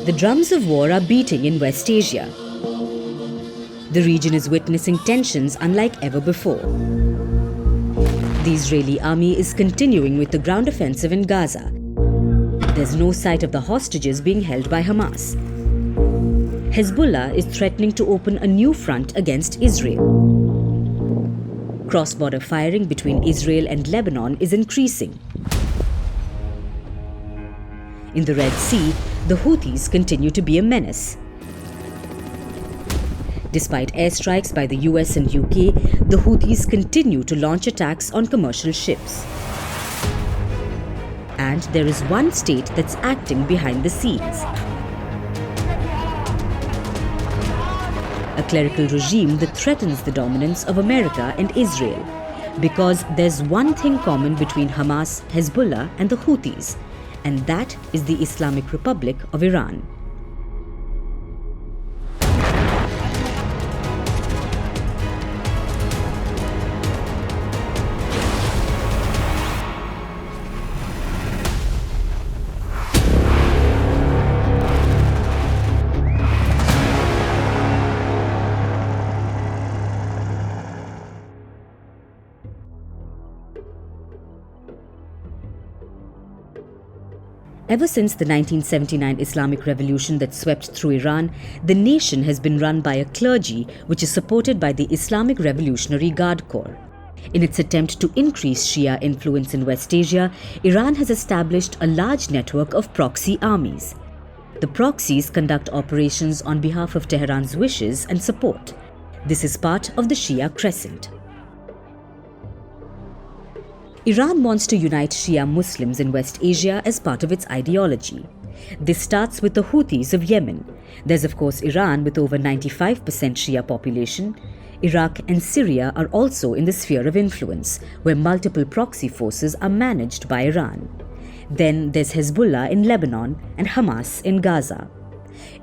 The drums of war are beating in West Asia. The region is witnessing tensions unlike ever before. The Israeli army is continuing with the ground offensive in Gaza. There's no sight of the hostages being held by Hamas. Hezbollah is threatening to open a new front against Israel. Cross-border firing between Israel and Lebanon is increasing. In the Red Sea, the Houthis continue to be a menace. Despite airstrikes by the US and UK, the Houthis continue to launch attacks on commercial ships. And there is one state that's acting behind the scenes. A clerical regime that threatens the dominance of America and Israel. Because there's one thing common between Hamas, Hezbollah and the Houthis, and that is the Islamic Republic of Iran. Ever since the 1979 Islamic Revolution that swept through Iran, the nation has been run by a clergy which is supported by the Islamic Revolutionary Guard Corps. In its attempt to increase Shia influence in West Asia, Iran has established a large network of proxy armies. The proxies conduct operations on behalf of Tehran's wishes and support. This is part of the Shia Crescent. Iran wants to unite Shia Muslims in West Asia as part of its ideology. This starts with the Houthis of Yemen. There's of course Iran with over 95% Shia population. Iraq and Syria are also in the sphere of influence, where multiple proxy forces are managed by Iran. Then there's Hezbollah in Lebanon and Hamas in Gaza.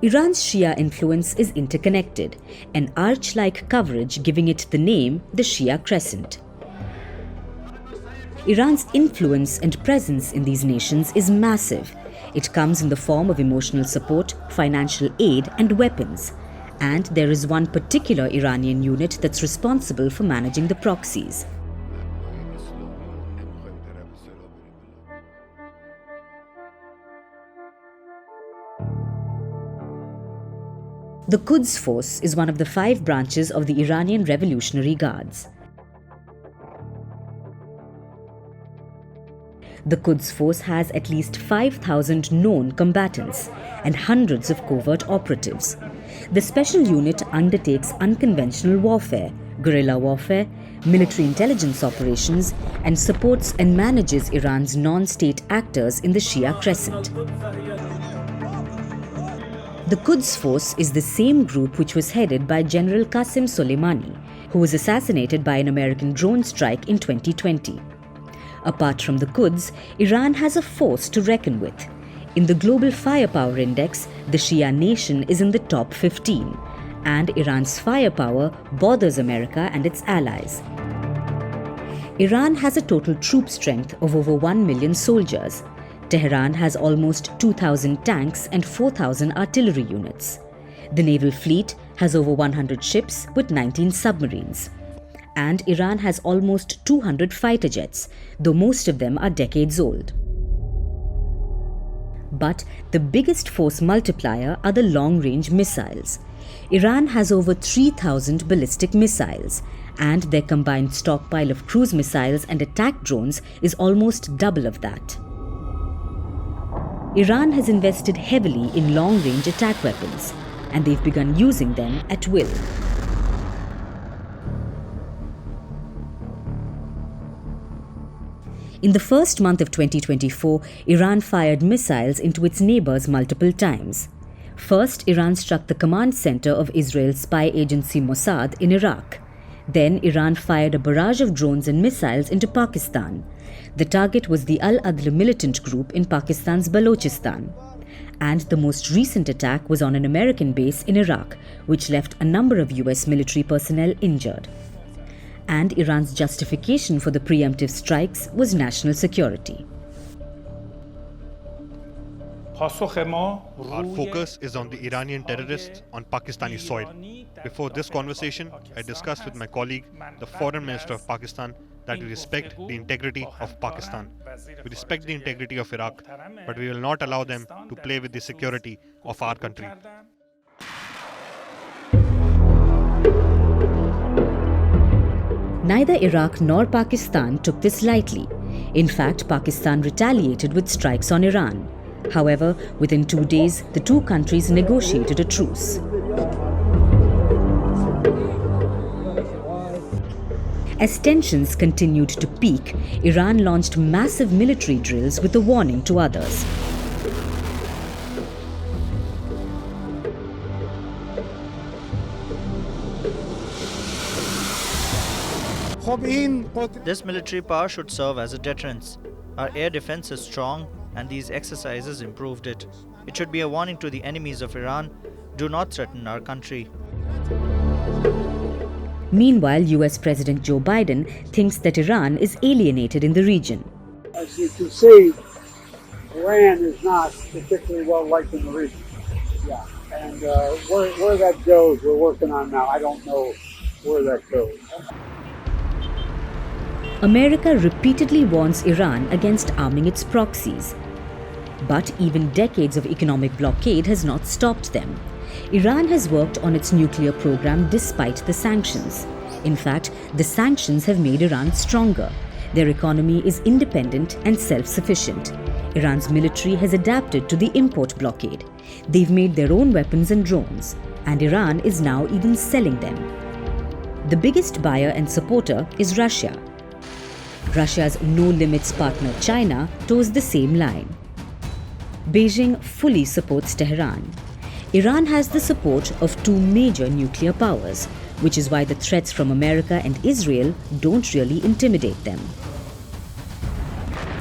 Iran's Shia influence is interconnected, an arch-like coverage giving it the name the Shia Crescent. Iran's influence and presence in these nations is massive. It comes in the form of emotional support, financial aid and weapons. And there is one particular Iranian unit that's responsible for managing the proxies. The Quds Force is one of the 5 branches of the Iranian Revolutionary Guards. The Quds Force has at least 5,000 known combatants and hundreds of covert operatives. The special unit undertakes unconventional warfare, guerrilla warfare, military intelligence operations, and supports and manages Iran's non-state actors in the Shia Crescent. The Quds Force is the same group which was headed by General Qasem Soleimani, who was assassinated by an American drone strike in 2020. Apart from the Quds, Iran has a force to reckon with. In the Global Firepower Index, the Shia nation is in the top 15, and Iran's firepower bothers America and its allies. Iran has a total troop strength of over 1 million soldiers. Tehran has almost 2,000 tanks and 4,000 artillery units. The naval fleet has over 100 ships with 19 submarines. And Iran has almost 200 fighter jets, though most of them are decades old. But the biggest force multiplier are the long-range missiles. Iran has over 3,000 ballistic missiles, and their combined stockpile of cruise missiles and attack drones is almost double of that. Iran has invested heavily in long-range attack weapons, and they've begun using them at will. In the first month of 2024, Iran fired missiles into its neighbors multiple times. First, Iran struck the command center of Israel's spy agency Mossad in Iraq. Then, Iran fired a barrage of drones and missiles into Pakistan. The target was the Al-Adl militant group in Pakistan's Balochistan. And the most recent attack was on an American base in Iraq, which left a number of US military personnel injured. And Iran's justification for the preemptive strikes was national security. Our focus is on the Iranian terrorists on Pakistani soil. Before this conversation, I discussed with my colleague, the Foreign Minister of Pakistan, that we respect the integrity of Pakistan. We respect the integrity of Iraq, but we will not allow them to play with the security of our country. Neither Iraq nor Pakistan took this lightly. In fact, Pakistan retaliated with strikes on Iran. However, within 2 days, the two countries negotiated a truce. As tensions continued to peak, Iran launched massive military drills with a warning to others. This military power should serve as a deterrence. Our air defense is strong, and these exercises improved it. It should be a warning to the enemies of Iran: do not threaten our country. Meanwhile, US President Joe Biden thinks that Iran is alienated in the region. As you can see, Iran is not particularly well liked in the region. Yeah, and where that goes, we're working on now. I don't know where that goes. America repeatedly warns Iran against arming its proxies. But even decades of economic blockade has not stopped them. Iran has worked on its nuclear program despite the sanctions. In fact, the sanctions have made Iran stronger. Their economy is independent and self-sufficient. Iran's military has adapted to the import blockade. They've made their own weapons and drones, and Iran is now even selling them. The biggest buyer and supporter is Russia. Russia's no-limits partner China toes the same line. Beijing fully supports Tehran. Iran has the support of two major nuclear powers, which is why the threats from America and Israel don't really intimidate them.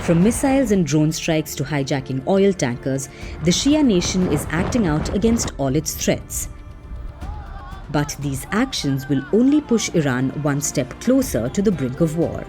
From missiles and drone strikes to hijacking oil tankers, the Shia nation is acting out against all its threats. But these actions will only push Iran one step closer to the brink of war.